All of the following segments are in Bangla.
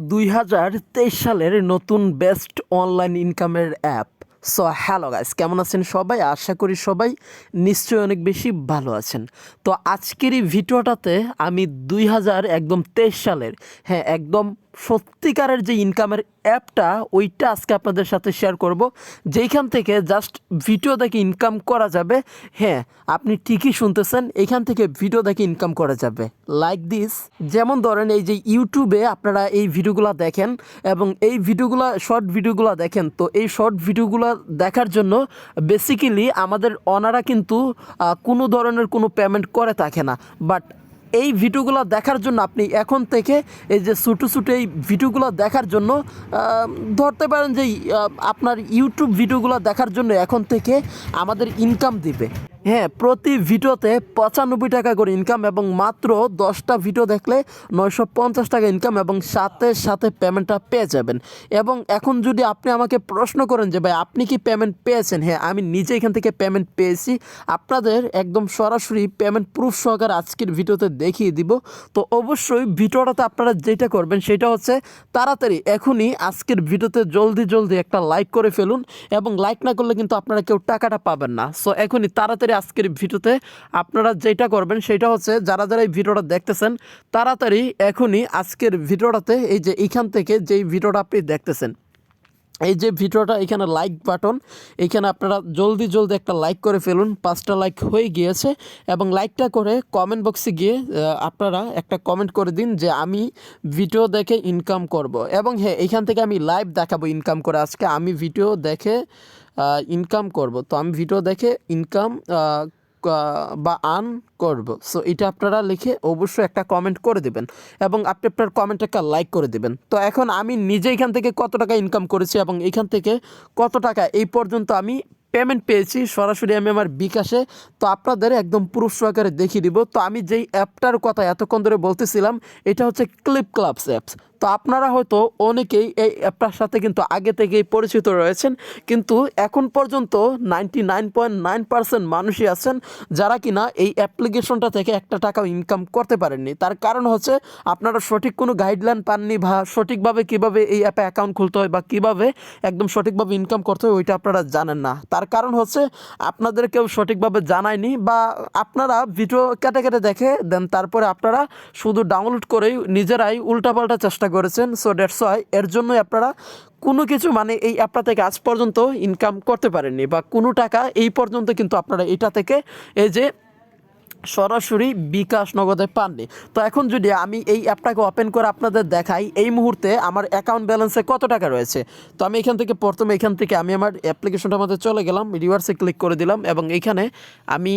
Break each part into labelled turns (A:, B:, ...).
A: 2023 সালের নতুন বেস্ট অনলাইন ইনকামের অ্যাপ। সো হ্যালো গাইস, কেমন আছেন সবাই? আশা করি সবাই নিশ্চয়ই অনেক বেশি ভালো আছেন। তো আজকের এই ভিডিওটাতে আমি 2023 সালের একদম সত্যিকারের যে ইনকামের অ্যাপটা ওইটা আজকে আপনাদের সাথে শেয়ার করব, যেইখান থেকে জাস্ট ভিডিও দেখে ইনকাম করা যাবে। আপনি ঠিকই শুনতেছেন, এইখান থেকে ভিডিও দেখে ইনকাম করা যাবে লাইক দিস। যেমন ধরেন এই যে ইউটিউবে আপনারা এই ভিডিওগুলো দেখেন এবং এই ভিডিওগুলো শর্ট ভিডিওগুলো দেখেন, তো এই শর্ট ভিডিওগুলো দেখার জন্য বেসিক্যালি আমাদের ওনারা কিন্তু কোনো ধরনের কোনো পেমেন্ট করে থাকে না। বাট এই ভিডিওগুলো দেখার জন্য আপনি এখন থেকে এই যে ছোটো ছোটো এই ভিডিওগুলো দেখার জন্য ধরতে পারেন যে আপনার ইউটিউব ভিডিওগুলো দেখার জন্য এখন থেকে আমাদের ইনকাম দিবে। প্রতি ভিডিওতে 95 টাকা করে ইনকাম এবং মাত্র 10টা ভিডিও দেখলে 950 টাকা ইনকাম এবং সাথে সাথে পেমেন্টটা পেয়ে যাবেন। এবং এখন যদি আপনি আমাকে প্রশ্ন করেন যে ভাই আপনি কি পেমেন্ট পেয়েছেন, আমি নিজে এখান থেকে পেমেন্ট পেয়েছি। আপনাদের একদম সরাসরি পেমেন্ট প্রুফ সহকারে আজকের ভিডিওতে দেখিয়ে দিব। তো অবশ্যই ভিডিওটাতে আপনারা যেটা করবেন সেটা হচ্ছে তাড়াতাড়ি এখনই আজকের ভিডিওতে জলদি একটা লাইক করে ফেলুন, এবং লাইক না করলে কিন্তু আপনারা কেউ টাকাটা পাবেন না। সো এখনই তাড়াতাড়ি আজকের ভিডিওতে আপনারা যেটা করবেন সেটা হচ্ছে যারা এই ভিডিওটা দেখতেছেন তাড়াতাড়ি এখনই আজকের ভিডিওটাতে এই যে এইখান থেকে যেই ভিডিওটা আপনি দেখতেছেন, এই যে ভিডিওটা এখানে লাইক বাটন, এখানে আপনারা জলদি একটা লাইক করে ফেলুন। 5টা লাইক হয়ে গিয়েছে এবং লাইকটা করে কমেন্ট বক্সে গিয়ে আপনারা একটা কমেন্ট করে দিন যে আমি ভিডিও দেখে ইনকাম করব। এবং এইখান থেকে আমি লাইভ দেখাবো ইনকাম করে। আজকে আমি ভিডিও দেখে ইনকাম করব, তো আমি ভিডিও দেখে ইনকাম বা আর্ন করব। সো এটা আপনারা লিখে অবশ্যই একটা কমেন্ট করে দেবেন এবং আপনি আপনার কমেন্ট একটা লাইক করে দেবেন। তো এখন আমি নিজে এখান থেকে কত টাকা ইনকাম করেছি এবং এখান থেকে কত টাকা এই পর্যন্ত আমি পেমেন্ট পেয়েছি সরাসরি আমি আমার বিকাশে, তো আপনাদের একদম প্রুফ সহকারে দেখিয়ে দিব। তো আমি যেই অ্যাপটার কথা এতক্ষণ ধরে বলতেছিলাম এটা হচ্ছে ক্লিপ ক্লাবস অ্যাপস। তো আপনারা হয়তো অনেকেই এই অ্যাপটার সাথে কিন্তু আগে থেকেই পরিচিত রয়েছেন, কিন্তু এখন পর্যন্ত 99.9% মানুষই আছেন যারা কিনা এই অ্যাপ্লিকেশনটা থেকে একটা টাকাও ইনকাম করতে পারেননি। তার কারণ হচ্ছে আপনারা সঠিক কোনো গাইডলাইন পাননি বা সঠিকভাবে কিভাবে এই অ্যাপে অ্যাকাউন্ট খুলতে হয় বা কিভাবে একদম সঠিকভাবে ইনকাম করতে হয় ওইটা আপনারা জানেন না। তার কারণ হচ্ছে আপনাদের কেউ সঠিকভাবে জানায়নি বা আপনারা ভিডিও কেটে দেখে দেন, তারপরে আপনারা শুধু ডাউনলোড করেই নিজেরাই উল্টাপাল্টা চেষ্টা করেছেন। সো দ্যাটস ওয়াই এর জন্যই আপনারা কোনো কিছু এই অ্যাপটা থেকে আজ পর্যন্ত ইনকাম করতে পারেননি বা কোনো টাকা এই পর্যন্ত কিন্তু আপনারা এটা থেকে এই যে সরাসরি বিকাশ নগদে পাননি। তো এখন যদি আমি এই অ্যাপটাকে ওপেন করে আপনাদের দেখাই এই মুহূর্তে আমার অ্যাকাউন্ট ব্যালেন্সে কত টাকা রয়েছে, তো আমি এখান থেকে প্রথমে আমি আমার অ্যাপ্লিকেশনটার মধ্যে চলে গেলাম, রিভার্সে ক্লিক করে দিলাম এবং এইখানে আমি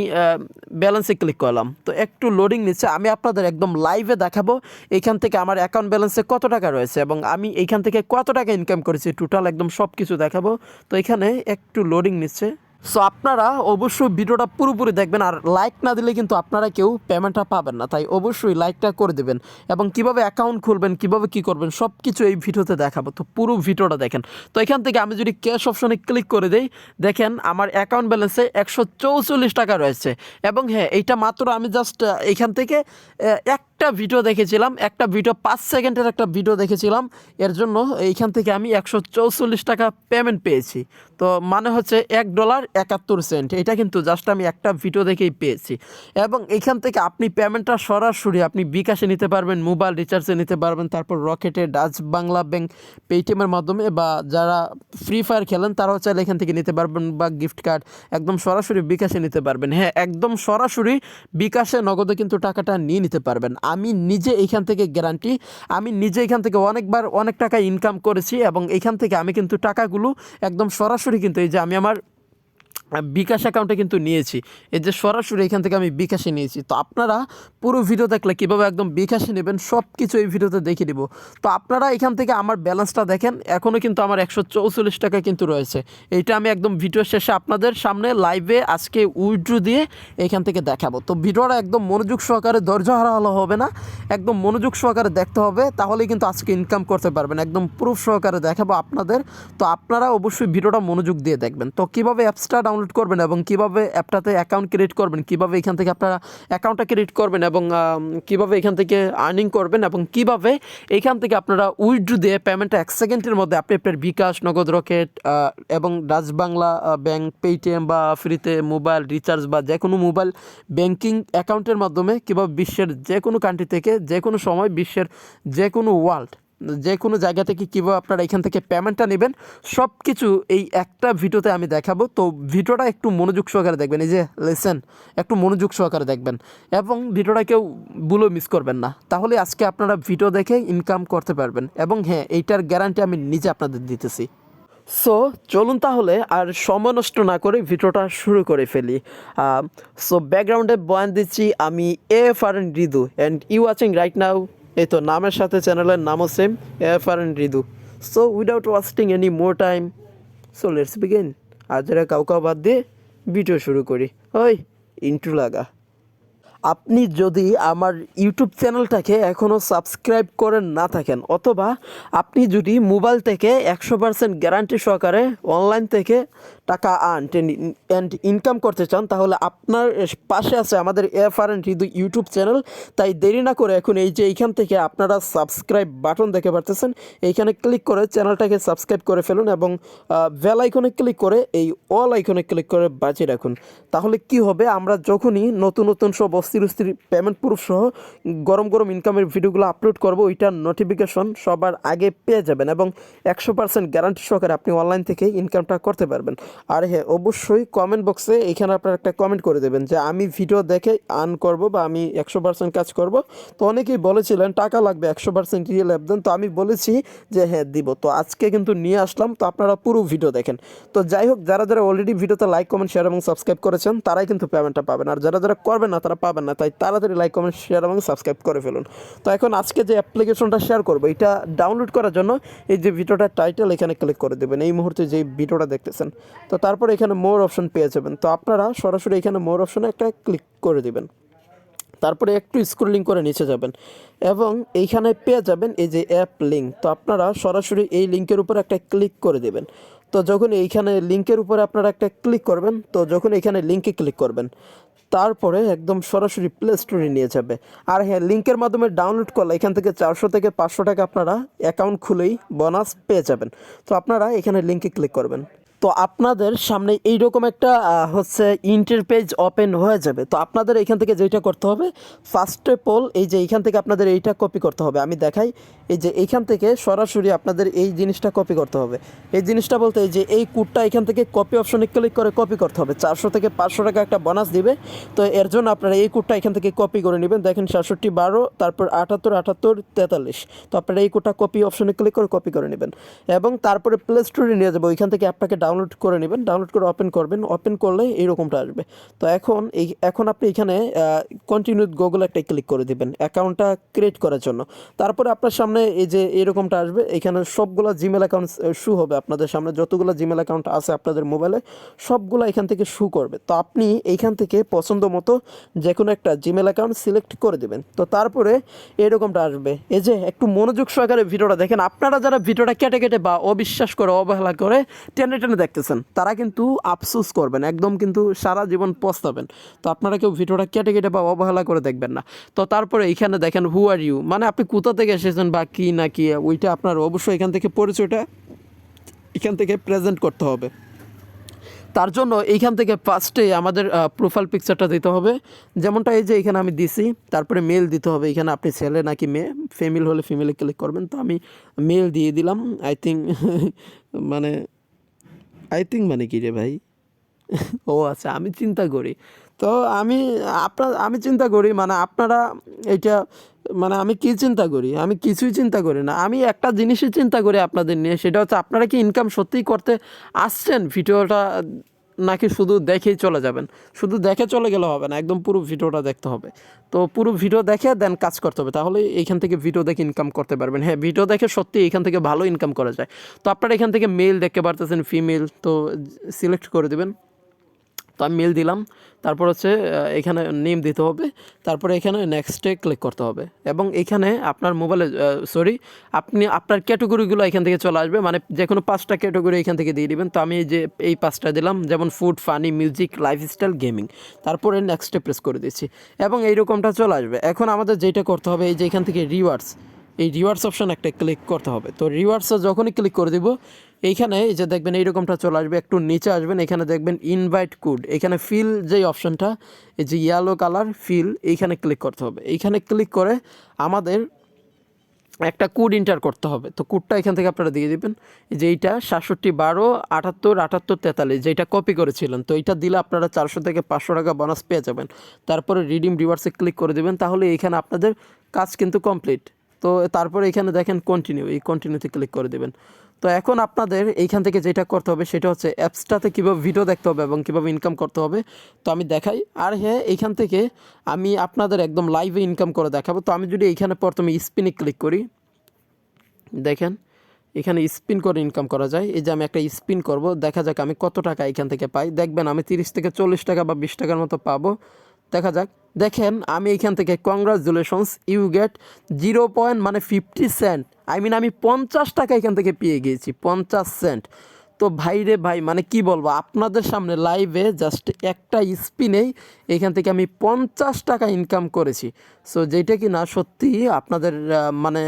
A: ব্যালেন্সে ক্লিক করলাম। তো একটু লোডিং নিচ্ছে, আমি আপনাদের একদম লাইভে দেখাবো এইখান থেকে আমার অ্যাকাউন্ট ব্যালেন্সে কত টাকা রয়েছে এবং আমি এইখান থেকে কত টাকা ইনকাম করেছি টোটাল একদম সব কিছু দেখাবো। তো এখানে একটু লোডিং নিচ্ছে। সো আপনারা অবশ্যই ভিডিওটা পুরোপুরি দেখবেন, আর লাইক না দিলে কিন্তু আপনারা কেউ পেমেন্টটা পাবেন না, তাই অবশ্যই লাইকটা করে দেবেন। এবং কিভাবে অ্যাকাউন্ট খুলবেন, কিভাবে কি করবেন সব কিছু এই ভিডিওতে দেখাবো, তো পুরো ভিডিওটা দেখেন। তো এখান থেকে আমি যদি ক্যাশ অপশনে ক্লিক করে দেই, দেখেন আমার অ্যাকাউন্ট ব্যালেন্সে 144 টাকা রয়েছে। এবং এইটা মাত্র আমি জাস্ট এখান থেকে একটা ভিডিও দেখেছিলাম, একটা ভিডিও 5 সেকেন্ডের একটা ভিডিও দেখেছিলাম, এর জন্য এইখান থেকে আমি 144 টাকা পেমেন্ট পেয়েছি। তো মানে হচ্ছে $1.71। এটা কিন্তু জাস্ট আমি একটা ভিডিও দেখেই পেয়েছি। এবং এইখান থেকে আপনি পেমেন্টটা সরাসরি আপনি বিকাশে নিতে পারবেন, মোবাইল রিচার্জে নিতে পারবেন, তারপর রকেটে, ডাচ বাংলা ব্যাংক, পেটিএমের মাধ্যমে, বা যারা ফ্রি ফায়ার খেলেন তারাও চাইলে এখান থেকে নিতে পারবেন, বা গিফট কার্ড একদম সরাসরি বিকাশে নিতে পারবেন। একদম সরাসরি বিকাশে নগদে কিন্তু টাকাটা নিয়ে নিতে পারবেন। আমি নিজে এইখান থেকে গ্যারান্টি, আমি নিজে এখান থেকে অনেকবার অনেক টাকা ইনকাম করেছি এবং এইখান থেকে আমি কিন্তু টাকাগুলো একদম সরাসরি কিন্তু এই যে আমি আমার বিকাশ অ্যাকাউন্টে কিন্তু নিয়েছি, এই যে সরাসরি এখান থেকে আমি বিকাশে নিয়েছি। তো আপনারা পুরো ভিডিও দেখলে কীভাবে একদম বিকাশে নেবেন সব কিছু এই ভিডিওতে দেখিয়ে দিব। তো আপনারা এখান থেকে আমার ব্যালেন্সটা দেখেন, এখনও কিন্তু আমার 144 টাকা কিন্তু রয়েছে। এইটা আমি একদম ভিডিও শেষে আপনাদের সামনে লাইভে আজকে উইথড্র দিয়ে এখান থেকে দেখাবো। তো ভিডিওটা একদম মনোযোগ সহকারে, ধৈর্য হারানো হবে না, একদম মনোযোগ সহকারে দেখতে হবে, তাহলেই কিন্তু আজকে ইনকাম করতে পারবেন। একদম প্রুফ সহকারে দেখাবো আপনাদের, তো আপনারা অবশ্যই ভিডিওটা মনোযোগ দিয়ে দেখবেন। তো কীভাবে অ্যাপসটা ডাউনলোড করবেন এবং কিভাবে অ্যাপটাতে অ্যাকাউন্ট ক্রিয়েট করবেন, কিভাবে এখান থেকে আপনারা অ্যাকাউন্টটা ক্রিয়েট করবেন এবং কিভাবে এখান থেকে আর্নিং করবেন এবং কিভাবে এখান থেকে আপনারা উইথড্র দিয়ে পেমেন্টটা 1 সেকেন্ডের মধ্যে আপনি আপনার বিকাশ, নগদ, রকেট এবং ডাচ বাংলা ব্যাংক, পেটিএম বা ফ্রিতে মোবাইল রিচার্জ বা যে কোনো মোবাইল ব্যাংকিং অ্যাকাউন্টের মাধ্যমে কীভাবে বিশ্বের যে কোনো কান্ট্রি থেকে যে কোনো সময় বিশ্বের যে কোনো ওয়ার্ল্ড যে কোনো জায়গা থেকে কীভাবে আপনারা এখান থেকে পেমেন্টটা নেবেন সব কিছু এই একটা ভিডিওতে আমি দেখাবো। তো ভিডিওটা একটু মনোযোগ সহকারে দেখবেন, এই যে লেসেন একটু মনোযোগ সহকারে দেখবেন এবং ভিডিওটা কেউ ভুলেও মিস করবেন না, তাহলে আজকে আপনারা ভিডিও দেখে ইনকাম করতে পারবেন এবং হ্যাঁ এইটার গ্যারান্টি আমি নিজে আপনাদের দিতেছি। সো চলুন তাহলে আর সময় নষ্ট না করে ভিডিওটা শুরু করে ফেলি। সো ব্যাকগ্রাউন্ডে বয়ান দিচ্ছি আমি Afrnridu and you watching right now. এই তো নামের সাথে চ্যানেলের নামও same, Afrnridu। So without wasting any more time, so let's begin. আজ কাউকে বাদ দিয়ে ভিডিও শুরু করি। ওই ইন্ট্রো লাগা। আপনি যদি আমার ইউটিউব চ্যানেলটাকে এখনও সাবস্ক্রাইব করেন না থাকেন অথবা আপনি যদি মোবাইল থেকে 100% গ্যারান্টি সহকারে অনলাইন থেকে টাকা আর্ন অ্যান্ড ইনকাম করতে চান, তাহলে আপনার পাশে আছে আমাদের Afrnridu ইউটিউব চ্যানেল। তাই দেরি না করে এখন এই যে এইখান থেকে আপনারা সাবস্ক্রাইব বাটন দেখতে পারতেছেন, এইখানে ক্লিক করে চ্যানেলটাকে সাবস্ক্রাইব করে ফেলুন এবং বেল আইকনে ক্লিক করে এই অল আইকনে ক্লিক করে বাজিয়ে রাখুন। তাহলে কি হবে, আমরা যখনই নতুন নতুন সব অস্থির পেমেন্ট প্রুফ সহ গরম গরম ইনকামের ভিডিওগুলো আপলোড করব, ওইটার নোটিফিকেশন সবার আগে পেয়ে যাবেন এবং 100% গ্যারান্টি সহকারে আপনি অনলাইন থেকে ইনকামটা করতে পারবেন। আর হ্যাঁ, অবশ্যই কমেন্ট বক্সে এখানে আপনারা একটা কমেন্ট করে দেবেন যে আমি ভিডিও দেখে আর্ন করব বা আমি 100% কাজ করব। তো অনেকেই বলেছিলেন টাকা লাগবে 100% রিয়েল অ্যাপ দেন, তো আমি বলেছি যে হ্যাঁ দিব। তো আজকে কিন্তু নিয়ে আসলাম, তো আপনারা পুরো ভিডিও দেখেন। তো যাই হোক, যারা যারা অলরেডি ভিডিওতে লাইক কমেন্ট শেয়ার এবং সাবস্ক্রাইব করেছেন তারাই কিন্তু পেমেন্টটা পাবেন, আর যারা যারা করবেন না তারা পাবেন না। তাই তাড়াতাড়ি লাইক কমেন্ট শেয়ার এবং সাবস্ক্রাইব করে ফেলুন। তো এখন আজকে যে অ্যাপ্লিকেশনটা শেয়ার করবো, এটা ডাউনলোড করার জন্য এই যে ভিডিওটার টাইটেল এখানে ক্লিক করে দেবেন এই মুহূর্তে যে ভিডিওটা দেখতেছেন। তো তারপরে এখানে মোর অপশন পেয়ে যাবেন, তো আপনারা সরাসরি এখানে মোর অপশনে একটা ক্লিক করে দেবেন। তারপরে একটু স্ক্রলিং করে নিচে যাবেন এবং এইখানে পেয়ে যাবেন এই যে অ্যাপ লিঙ্ক। তো আপনারা সরাসরি এই লিঙ্কের উপর একটা ক্লিক করে দেবেন। তো যখন এইখানে লিঙ্কের উপরে আপনারা একটা ক্লিক করবেন, তো যখন এখানে লিঙ্কে ক্লিক করবেন তারপরে একদম সরাসরি প্লে স্টোরে নিয়ে যাবে। আর হ্যাঁ, লিঙ্কের মাধ্যমে ডাউনলোড করলে এখান থেকে 400 থেকে 500 টাকা আপনারা অ্যাকাউন্ট খুলেই বোনাস পেয়ে যাবেন। তো আপনারা এখানে লিঙ্কে ক্লিক করবেন, তো আপনাদের সামনে এইরকম একটা হচ্ছে ইন্টারপেজ ওপেন হয়ে যাবে। তো আপনাদের এখান থেকে যেটা করতে হবে, ফার্স্ট অফ অল এই যে এইখান থেকে আপনাদের এইটা কপি করতে হবে। আমি দেখাই, এই যে এইখান থেকে সরাসরি আপনাদের এই জিনিসটা কপি করতে হবে। এই জিনিসটা বলতে এই যে এই কোডটা এখান থেকে কপি অপশনে ক্লিক করে কপি করতে হবে। 400 থেকে 500 টাকা একটা বোনাস দিবে। তো এর জন্য আপনারা এই কোডটা এখান থেকে কপি করে নেবেন। দেখেন 6712 তারপর 787843। তো আপনারা এই কোডটা কপি অপশনে ক্লিক করে কপি করে নেবেন এবং তারপরে প্লে স্টোরে নিয়ে যাবো। ওইখান থেকে অ্যাপটাকে ডাউনলোড করে নেবেন, ডাউনলোড করে ওপেন করবেন। ওপেন করলে এইরকমটা আসবে। তো এখন আপনি এখানে কন্টিনিউ গুগল একটা ক্লিক করে দিবেন অ্যাকাউন্টটা ক্রিয়েট করার জন্য। তারপরে আপনার সামনে এই যে এরকমটা আসবে, এখানে সবগুলো জিমেল অ্যাকাউন্ট শু হবে আপনাদের সামনে। যতগুলো জিমেল অ্যাকাউন্ট আছে আপনাদের মোবাইলে সবগুলো এখান থেকে শু করবে। তো আপনি এইখান থেকে পছন্দ মতো যে কোনো একটা জিমেল অ্যাকাউন্ট সিলেক্ট করে দেবেন। তো তারপরে এরকমটা আসবে। এই যে একটু মনোযোগ সহকারে ভিডিওটা দেখেন। আপনারা যারা ভিডিওটা কেটে কেটে বা অবিশ্বাস করে অবহেলা করে টেনে টেনে দেখতেছেন তারা কিন্তু আফসোস করবেন, একদম কিন্তু সারা জীবন পস্তাবেন। তো আপনারা কেউ ভিডিওটা কেটে কেটে বা অবহেলা করে দেখবেন না। তো তারপরে এইখানে দেখেন হু আর ইউ, মানে আপনি কোথা থেকে এসেছেন বা কী না কি, ওইটা আপনার অবশ্যই এখান থেকে পরিচয়টা এখান থেকে প্রেজেন্ট করতে হবে। তার জন্য এইখান থেকে ফার্স্টে আমাদের প্রোফাইল পিকচারটা দিতে হবে, যেমনটা এই যে এখানে আমি দিছি। তারপরে মেল দিতে হবে, এখানে আপনি ছেলে নাকি মেয়ে, ফিমেল হলে ফিমেলে ক্লিক করবেন। তো আমি মেল দিয়ে দিলাম। আই থিঙ্ক মানে কি রে ভাই, ও আচ্ছা, আমি চিন্তা করি। তো আমি চিন্তা করি মানে আপনারা এইটা মানে আমি কি চিন্তা করি, আমি কিছুই চিন্তা করি না। আমি একটা জিনিসই চিন্তা করি আপনাদের নিয়ে, সেটা হচ্ছে আপনারা কি ইনকাম সত্যিই করতে আসছেন ভিডিওটা, নাকি শুধু দেখেই চলে যাবেন। শুধু দেখে চলে গেলে হবে না, একদম পুরো ভিডিওটা দেখতে হবে। তো পুরো ভিডিও দেখে দেন কাজ করতে হবে, তাহলে এইখান থেকে ভিডিও দেখে ইনকাম করতে পারবেন। হ্যাঁ, ভিডিও দেখে সত্যি এইখান থেকে ভালো ইনকাম করা যায়। তো আপনারা এখান থেকে মেল দেখতে পারতেছেন, ফিমেল, তো সিলেক্ট করে দেবেন। তো আমি মেল দিলাম, তারপর হচ্ছে এখানে নেম দিতে হবে, তারপরে এখানে নেক্সটে ক্লিক করতে হবে এবং এখানে আপনার মোবাইলে আপনি আপনার ক্যাটাগরিগুলো এখান থেকে চলে আসবে, মানে যে কোনো 5টা ক্যাটাগরি এখান থেকে দিয়ে দিবেন। তো আমি এই 5টা দিলাম, যেমন food, funny, music, lifestyle, gaming, তারপরে নেক্সটে প্রেস করে দিচ্ছি এবং এইরকমটা চলে আসবে। এখন আমাদের যেটা করতে হবে, এই যে এখান থেকে রিওয়ার্ডস, এই রিওয়ার্ডস অপশান একটা ক্লিক করতে হবে। তো রিওয়ার্ডসে যখনই ক্লিক করে দিব, এইখানে এই যে দেখবেন এইরকমটা চলে আসবে। একটু নিচে আসবেন, এখানে দেখবেন ইনভাইট কোড, এখানে ফিল যেই অপশানটা, এই যে ইয়েলো কালার ফিল, এইখানে ক্লিক করতে হবে। এইখানে ক্লিক করে আমাদের একটা কোড এন্টার করতে হবে। তো কোডটা এখান থেকে আপনারা দিয়ে দিবেন, যে এইটা 6712787843, যেটা কপি করেছিলেন। তো এইটা দিলে আপনারা 400 থেকে 500 টাকা বোনাস পেয়ে যাবেন। তারপরে রিডিম রিওয়ার্ডসে ক্লিক করে দেবেন, তাহলে এইখানে আপনাদের কাজ কিন্তু কমপ্লিট। তো তারপরে এখানে দেখেন কন্টিনিউ, এই কন্টিনিউতে ক্লিক করে দেবেন। তো এখন আপনাদের এইখান থেকে যেটা করতে হবে সেটা হচ্ছে অ্যাপসটাতে কীভাবে ভিডিও দেখতে হবে এবং কীভাবে ইনকাম করতে হবে তো আমি দেখাই। আর হ্যাঁ, এইখান থেকে আমি আপনাদের একদম লাইভে ইনকাম করে দেখাবো। তো আমি যদি এইখানে প্রথমে স্পিনে ক্লিক করি, দেখেন এখানে স্পিন করে ইনকাম করা যায়। এই যে আমি একটা স্পিন করব, দেখা যাক আমি কত টাকা এখান থেকে পাই। দেখবেন আমি 30 থেকে 40 টাকা বা 20 টাকার মতো পাবো, দেখা যাক। দেখেন আমি এইখান থেকে কংগ্রাচুলেশনস ইউ গেট 0.50 সেন্ট, আমি 50 টাকা এখান থেকে পেয়ে গিয়েছি, 50 সেন্ট। তো ভাই রে ভাই, মানে কি বলবো আপনাদের সামনে লাইভে, জাস্ট একটা স্পিনেই এখান থেকে আমি 50 টাকা ইনকাম করেছি। সো যেটা কি না সত্যি আপনাদের মানে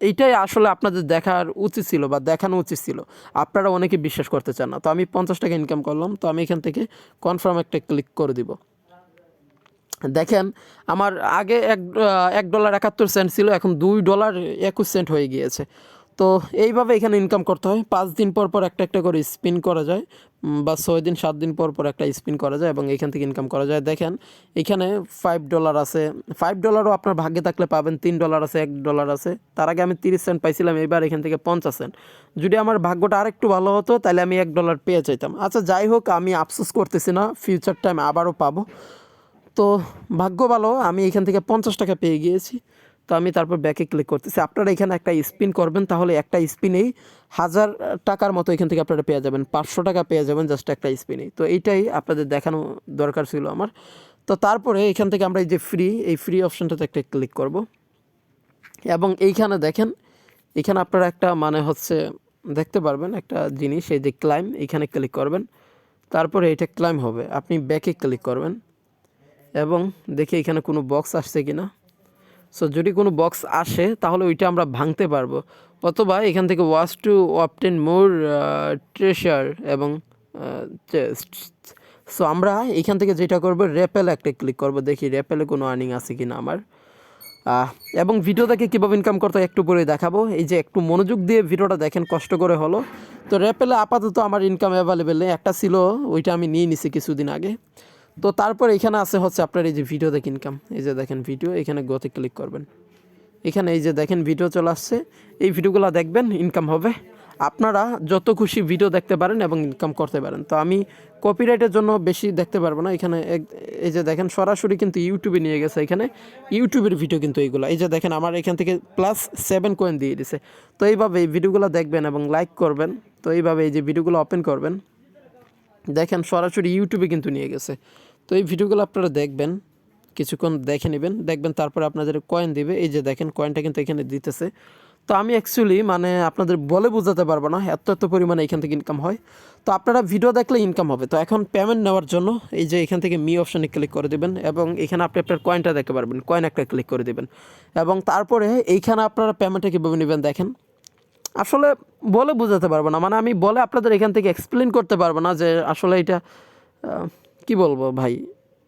A: এইটাই আসলে আপনাদের দেখার উচিত ছিল বা দেখানো উচিত ছিল, আপনারা অনেকে বিশ্বাস করতে চান না। তো আমি 50 টাকা ইনকাম করলাম। তো আমি এখান থেকে কনফার্ম একটা ক্লিক করে দিব। দেখেন আমার আগে $1.71 ছিল, এখন $2.21 হয়ে গিয়েছে। তো এইভাবে এখানে ইনকাম করতে হয়। 5 দিন পর পর একটা একটা করে স্পিন করা যায়, বা 6 দিন 7 দিন পর পর একটা স্পিন করা যায় এবং এখান থেকে ইনকাম করা যায়। দেখেন এখানে $5 আছে, $5ও আপনার ভাগ্যে থাকলে পাবেন, $3 আছে, $1 আছে। তার আগে আমি 30 সেন্ট পাইছিলাম, এবার এখান থেকে 50 সেন্ট। যদি আমার ভাগ্যটা আরেকটু ভালো হতো তাহলে আমি $1 পেয়ে চাইতাম। আচ্ছা যাই হোক, আমি আফসোস করতেছি না, ফিউচার টাইম আবারও পাবো। তো ভাগ্য ভালো, আমি এখান থেকে 50 টাকা পেয়ে গিয়েছি। তো আমি তারপর ব্যাকে ক্লিক করতেছি। আপনারা এখানে একটা স্পিন করবেন, তাহলে একটা স্পিনেই 1000 টাকার মতো এখান থেকে আপনারা পেয়ে যাবেন, 500 টাকা পেয়ে যাবেন জাস্ট একটা স্পিনেই। তো এইটাই আপনাদের দেখানো দরকার ছিল আমার। তো তারপরে এখান থেকে আমরা এই যে এই ফ্রি অপশানটাতে একটা ক্লিক করব এবং এইখানে দেখেন, এখানে আপনারা একটা মানে হচ্ছে দেখতে পারবেন একটা জিনিস, এই যে ক্লাইম, এখানে ক্লিক করবেন। তারপরে এটা ক্লাইম হবে, আপনি ব্যাকে ক্লিক করবেন এবং দেখি এখানে কোনো বক্স আসছে কিনা। সো যদি কোনো বক্স আসে তাহলে ওইটা আমরা ভাঙতে পারবো, অথবা এখান থেকে ওয়াচ টু অবটেন মোর ট্রেশার এবং চেস্ট। সো আমরা এখান থেকে যেটা করবো, রেপেল একটা ক্লিক করব, দেখি রেপেলে কোনো আর্নিং আছে কিনা আমার। এবং ভিডিও দেখে কীভাবে ইনকাম করতে একটু পরে দেখাবো। এই যে একটু মনোযোগ দিয়ে ভিডিওটা দেখেন, কষ্ট করে হলো। তো রেপেলে আপাতত আমার ইনকাম অ্যাভেলেবেল নেই, একটা ছিল, ওইটা আমি নিয়ে নিছি কিছুদিন আগে। তো তারপর এখানে আছে হচ্ছে আপনার এই যে ভিডিও দেখে ইনকাম, এই যে দেখেন ভিডিও, এখানে গোতে ক্লিক করবেন। এখানে এই যে দেখেন ভিডিও চলে আসছে, এই ভিডিওগুলো দেখবেন, ইনকাম হবে। আপনারা যত খুশি ভিডিও দেখতে পারেন এবং ইনকাম করতে পারেন। তো আমি কপিরাইটের জন্য বেশি দেখতে পারবো না। এখানে এই যে দেখেন সরাসরি কিন্তু ইউটিউবে নিয়ে গেছে, এখানে ইউটিউবের ভিডিও কিন্তু এইগুলো। এই যে দেখেন আমার এখান থেকে +7 কয়েন দিয়ে দিছে। তো এইভাবে এই ভিডিওগুলো দেখবেন এবং লাইক করবেন। তো এইভাবে এই যে ভিডিওগুলো ওপেন করবেন, দেখেন সরাসরি ইউটিউবে কিন্তু নিয়ে গেছে। তো এই ভিডিওগুলো আপনারা দেখবেন, কিছুক্ষণ দেখে নেবেন, দেখবেন তারপরে আপনাদের কয়েন দিবে। এই যে দেখেন কয়েনটা কিন্তু এখানে দিতেছে। তো আমি অ্যাকচুয়ালি মানে আপনাদের বলে বোঝাতে পারবো না, এত পরিমাণে এখান থেকে ইনকাম হয়। তো আপনারা ভিডিও দেখলে ইনকাম হবে। তো এখন পেমেন্ট নেওয়ার জন্য এই যে এখান থেকে মি অপশানে ক্লিক করে দেবেন এবং এখানে আপনি আপনার কয়েনটা দেখতে পারবেন, কয়েন একটা ক্লিক করে দেবেন এবং তারপরে এইখানে আপনারা পেমেন্টটা কীভাবে নেবেন দেখেন। আসলে বলে বোঝাতে পারবো না, মানে আমি বলে আপনাদের এখান থেকে এক্সপ্লেন করতে পারবো না যে আসলে এটা কি বলবো ভাই,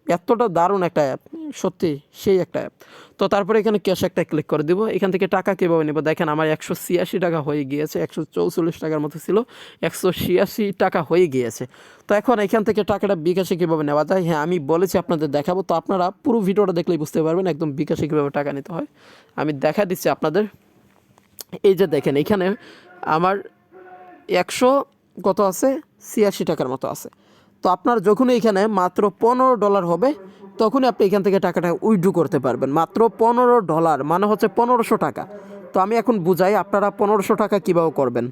A: এতটা দারুণ একটা অ্যাপ, সত্যি সেই একটা অ্যাপ। তো তারপরে এখানে ক্যাশ একটা ক্লিক করে দিব। এখান থেকে টাকা কীভাবে নেব দেখেন, আমার 186 টাকা হয়ে গিয়েছে, 144 টাকার মতো ছিল, 186 টাকা হয়ে গিয়েছে। তো এখন এখান থেকে টাকাটা বিকাশে কীভাবে নেওয়া যায়, হ্যাঁ আমি বলেছি আপনাদের দেখাবো। তো আপনারা পুরো ভিডিওটা দেখলেই বুঝতে পারবেন একদম বিকাশে কীভাবে টাকা নিতে হয়। আমি দেখা দিচ্ছি আপনাদের। এই যে দেখেন এখানে আমার 100 কত আছে, 86 টাকার মতো আছে। তো আপনার যখন এখানে মাত্র $15 হবে, তখনই আপনি এখান থেকে টাকাটা উইথড্র করতে পারবেন। মাত্র $15 মানে হচ্ছে 1500 টাকা। তো আমি এখন বুঝাই আপনারা 1500 টাকা কীভাবে করবেন।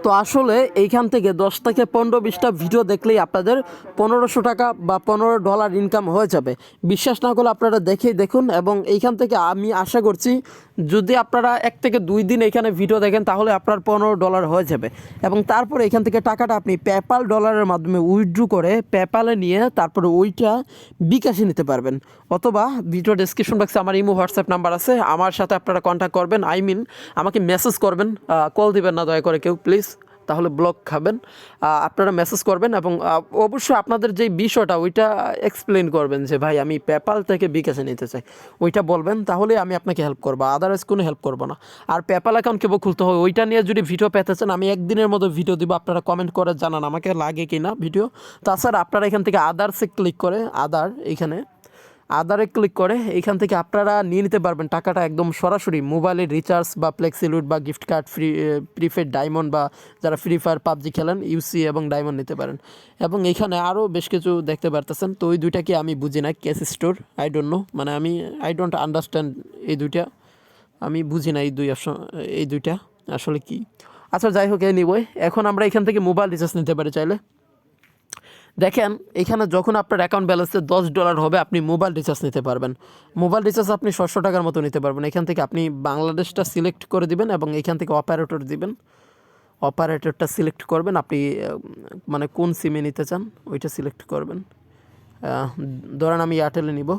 A: তো তো আসলে এইখান থেকে 10 থেকে 15-20টা ভিডিও দেখলেই আপনাদের 1500 টাকা বা $15 ইনকাম হয়ে যাবে। বিশ্বাস না করলে আপনারা দেখেই দেখুন, এবং এইখান থেকে আমি আশা করছি যদি আপনারা 1 থেকে 2 দিন এখানে ভিডিও দেখেন তাহলে আপনার $15 হয়ে যাবে, এবং তারপরে এখান থেকে টাকাটা আপনি পেপ্যাল ডলারের মাধ্যমে উইথড্র করে পেপ্যালে নিয়ে তারপরে ওইটা বিকাশে নিতে পারবেন, অথবা ভিডিও ডেসক্রিপশন বক্সে আমার ইমো হোয়াটসঅ্যাপ নাম্বার আছে, আমার সাথে আপনারা কন্ট্যাক্ট করবেন, আমাকে মেসেজ করবেন, কল দিবেন না দয়া করে কেউ প্লিজ, তাহলে ব্লক খাবেন। আপনারা মেসেজ করবেন এবং অবশ্যই আপনাদের যেই বিষয়টা ওইটা এক্সপ্লেন করবেন যে ভাই আমি পেপ্যাল থেকে বিকাশে নিতে চাই, ওইটা বলবেন, তাহলে আমি আপনাকে হেল্প করবো, আদারওয়াইজ কোনো হেল্প করবো না। আর পেপ্যাল অ্যাকাউন্ট কীভাবে খুলতে হয় ওইটা নিয়ে যদি ভিডিও পেতে চান আমি একদিনের মধ্যে ভিডিও দিব, আপনারা কমেন্ট করে জানান আমাকে লাগে কি না ভিডিও। তাছাড়া আপনারা এখান থেকে আদার্সে ক্লিক করে আদারে ক্লিক করে এইখান থেকে আপনারা নিয়ে নিতে পারবেন টাকাটা একদম সরাসরি মোবাইলের রিচার্জ বা ফ্লেক্সিলুট বা গিফট কার্ড, প্রিপেড ডায়মন্ড, বা যারা ফ্রি ফায়ার পাবজি খেলেন ইউসি এবং ডায়মন্ড নিতে পারেন। এবং এইখানে আরও বেশ কিছু দেখতে পারতেছেন। তো ওই দুইটা কি আমি বুঝি না, cash store I don't know, মানে আই ডোন্ট আন্ডারস্ট্যান্ড এই দুইটা, আমি বুঝি না এই দুইটা আসলে কি। আচ্ছা যাই হোক, এই নিবই। এখন আমরা এখান থেকে মোবাইল রিচার্জ নিতে পারি চাইলে। দেখেন এখানে যখন আপনার অ্যাকাউন্ট ব্যালেন্সে $10 হবে আপনি মোবাইল রিচার্জ নিতে পারবেন। মোবাইল রিচার্জ আপনি 600 টাকার মতো নিতে পারবেন। এখান থেকে আপনি বাংলাদেশটা সিলেক্ট করে দিবেন এবং এখান থেকে অপারেটর দিবেন, অপারেটরটা সিলেক্ট করবেন, আপনি মানে কোন সিমে নিতে চান ওইটা সিলেক্ট করবেন। ধরেন আমি এয়ারটেলে নিব,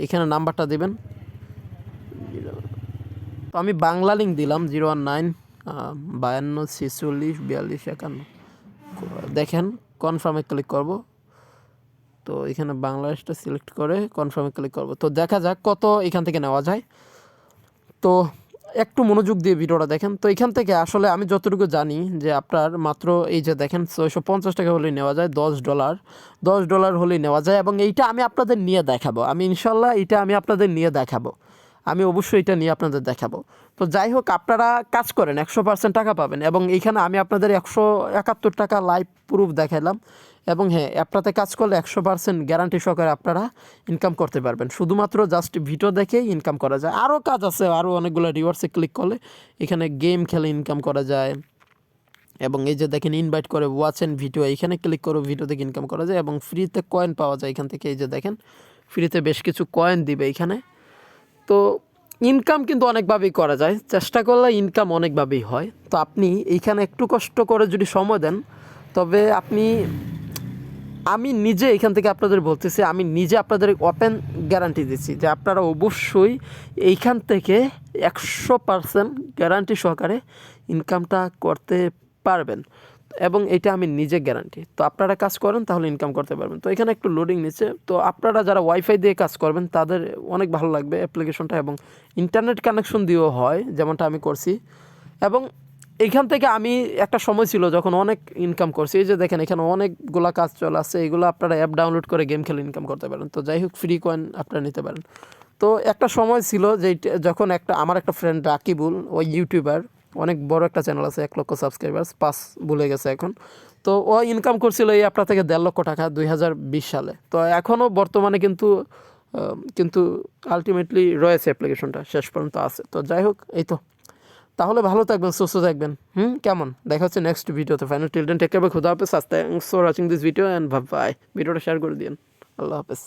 A: এখানে নাম্বারটা দিবেন। তো আমি বাংলা লিঙ্ক দিলাম 019 52 46 42 51। দেখেন কনফার্মে ক্লিক করব, তো এখানে বাংলাদেশটা সিলেক্ট করে কনফার্মে ক্লিক করব। তো দেখা যাক কত এখান থেকে নেওয়া যায়। তো একটু মনোযোগ দিয়ে ভিডিওটা দেখেন। তো এখান থেকে আসলে আমি যতটুকু জানি যে আপনার মাত্র এই যে দেখেন 650 টাকা হলেই নেওয়া যায়, $10 হলেই নেওয়া যায়, এবং এইটা আমি আপনাদের নিয়ে দেখাবো। ইনশাল্লাহ এইটা আমি আপনাদের নিয়ে দেখাবো, আমি অবশ্যই এটা নিয়ে আপনাদের দেখাবো। তো যাই হোক, আপনারা কাজ করেন 100% টাকা পাবেন, এবং এইখানে আমি আপনাদের 171 টাকা লাইভ প্রুফ দেখালাম। এবং হ্যাঁ, অ্যাপটাতে কাজ করলে 100% গ্যারান্টি সহকারে আপনারা ইনকাম করতে পারবেন, শুধুমাত্র জাস্ট ভিডিও দেখেই ইনকাম করা যায়। আরও কাজ আছে, আরও অনেকগুলো রিওয়ার্ডসে ক্লিক করলে এখানে গেম খেলে ইনকাম করা যায়, এবং এই যে দেখেন ইনভাইট করে ওয়াচ অ্যান্ড ভিডিও, এইখানে ক্লিক করে ভিডিও থেকে ইনকাম করা যায়, এবং ফ্রিতে কয়েন পাওয়া যায় এখান থেকে। এই যে দেখেন ফ্রিতে বেশ কিছু কয়েন দিবে এখানে। তো ইনকাম কিন্তু অনেকভাবেই করা যায়, চেষ্টা করলে ইনকাম অনেকভাবেই হয়। তো আপনি এইখানে একটু কষ্ট করে যদি সময় দেন, তবে আমি নিজে এখান থেকে আপনাদের বলতেছি, আমি নিজে আপনাদের ওপেন গ্যারান্টি দিচ্ছি যে আপনারা অবশ্যই এইখান থেকে 100% গ্যারান্টি সহকারে ইনকামটা করতে পারবেন, এবং এটা আমি নিজে গ্যারান্টি। তো আপনারা কাজ করেন তাহলে ইনকাম করতে পারবেন। তো এখানে একটু লোডিং নিচ্ছে, তো আপনারা যারা ওয়াইফাই দিয়ে কাজ করবেন তাদের অনেক ভালো লাগবে অ্যাপ্লিকেশনটা, এবং ইন্টারনেট কানেকশন দিয়েও হয় যেমনটা আমি করছি। এবং এইখান থেকে আমি একটা সময় ছিল যখন অনেক ইনকাম করছি। এই যে দেখেন এখানে অনেকগুলো কাজ চলে আসছে, এগুলো আপনারা অ্যাপ ডাউনলোড করে গেম খেলে ইনকাম করতে পারেন। তো যাই হোক, ফ্রি কয়েন আপনারা নিতে পারেন। তো একটা সময় ছিল যে যখন আমার একটা ফ্রেন্ড রাকিবুল, ওই ইউটিউবার, অনেক বড় একটা চ্যানেল আছে, 1 লক্ষ সাবস্ক্রাইবার্স, 5 ভুলে গেছে এখন। তো ও ইনকাম করছিল এই অ্যাপটা থেকে 1.5 লক্ষ টাকা 2020 সালে। তো এখনও বর্তমানে কিন্তু আলটিমেটলি রয়েছে, অ্যাপ্লিকেশনটা শেষ পর্যন্ত আছে। তো যাই হোক, এই তো, তাহলে ভালো থাকবেন, সুস্থ থাকবেন। কেমন, দেখা হচ্ছে নেক্সট ভিডিওতে। Final till then take care, খুদা হাফেজ। Thanks for watching this video and bye. ভিডিওটা শেয়ার করে দিন। আল্লাহ হাফেজ।